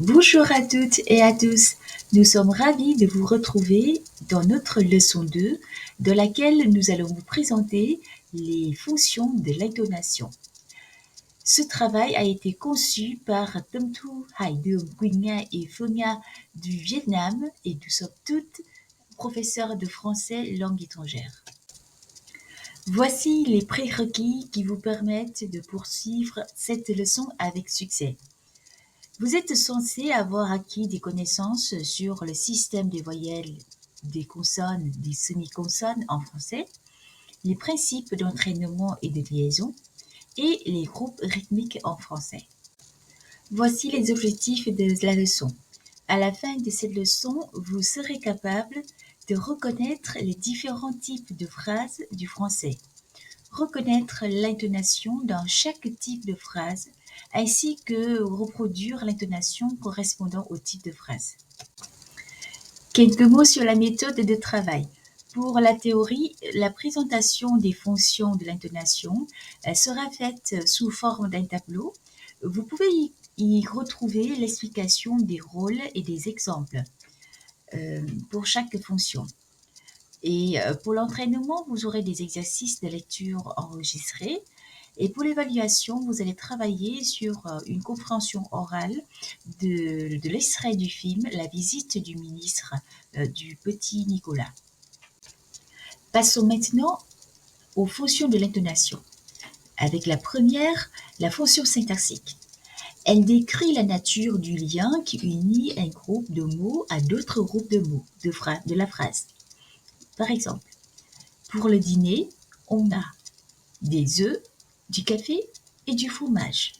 Bonjour à toutes et à tous. Nous sommes ravis de vous retrouver dans notre leçon 2, dans laquelle nous allons vous présenter les fonctions de l'intonation. Ce travail a été conçu par Tâm Thu, Hải Đường, Quỳnh Nga et Phương Nga du Vietnam et nous sommes toutes professeurs de français langue étrangère. Voici les prérequis qui vous permettent de poursuivre cette leçon avec succès. Vous êtes censé avoir acquis des connaissances sur le système des voyelles, des consonnes, des semi-consonnes en français, les principes d'entraînement et de liaison et les groupes rythmiques en français. Voici les objectifs de la leçon. À la fin de cette leçon, vous serez capable de reconnaître les différents types de phrases du français, reconnaître l'intonation dans chaque type de phrase, ainsi que reproduire l'intonation correspondant au type de phrase. Quelques mots sur la méthode de travail. Pour la théorie, la présentation des fonctions de l'intonation sera faite sous forme d'un tableau. Vous pouvez y retrouver l'explication des rôles et des exemples pour chaque fonction. Et pour l'entraînement, vous aurez des exercices de lecture enregistrés. Et pour l'évaluation, vous allez travailler sur une compréhension orale de l'extrait du film La visite du ministre du petit Nicolas. Passons maintenant aux fonctions de l'intonation. Avec la première, la fonction syntaxique. Elle décrit la nature du lien qui unit un groupe de mots à d'autres groupes de mots de la phrase. Par exemple, pour le dîner, on a des œufs, du café et du fromage.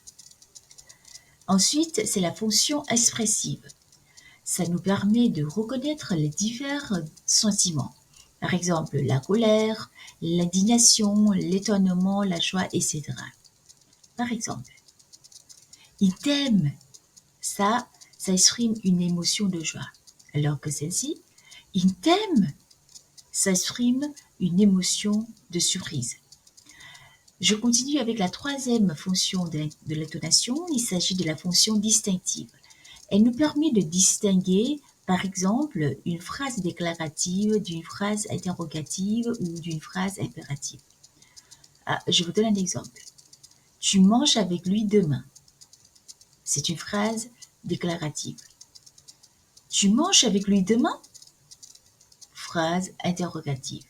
Ensuite, c'est la fonction expressive. Ça nous permet de reconnaître les divers sentiments. Par exemple, la colère, l'indignation, l'étonnement, la joie, etc. Par exemple, il t'aime. Ça exprime une émotion de joie. Alors que celle-ci, il t'aime. Ça exprime une émotion de surprise. Je continue avec la troisième fonction de l'intonation. Il s'agit de la fonction distinctive. Elle nous permet de distinguer, par exemple, une phrase déclarative d'une phrase interrogative ou d'une phrase impérative. Je vous donne un exemple. Tu manges avec lui demain. C'est une phrase déclarative. Tu manges avec lui demain? Phrase interrogative.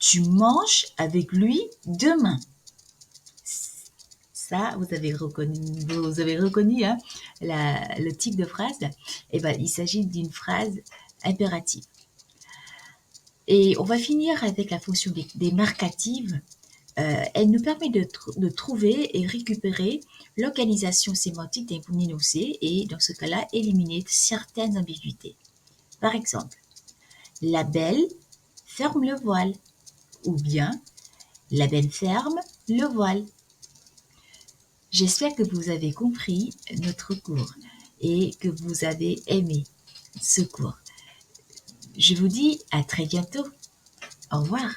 Tu manges avec lui demain. Ça, vous avez reconnu hein, le type de phrase. Eh ben, il s'agit d'une phrase impérative. Et on va finir avec la fonction des marcatives. Elle nous permet de trouver et récupérer l'organisation sémantique d'un énoncé et, dans ce cas-là, éliminer certaines ambiguïtés. Par exemple, la belle ferme le voile ou bien la belle ferme le voile. J'espère que vous avez compris notre cours et que vous avez aimé ce cours. Je vous dis à très bientôt. Au revoir.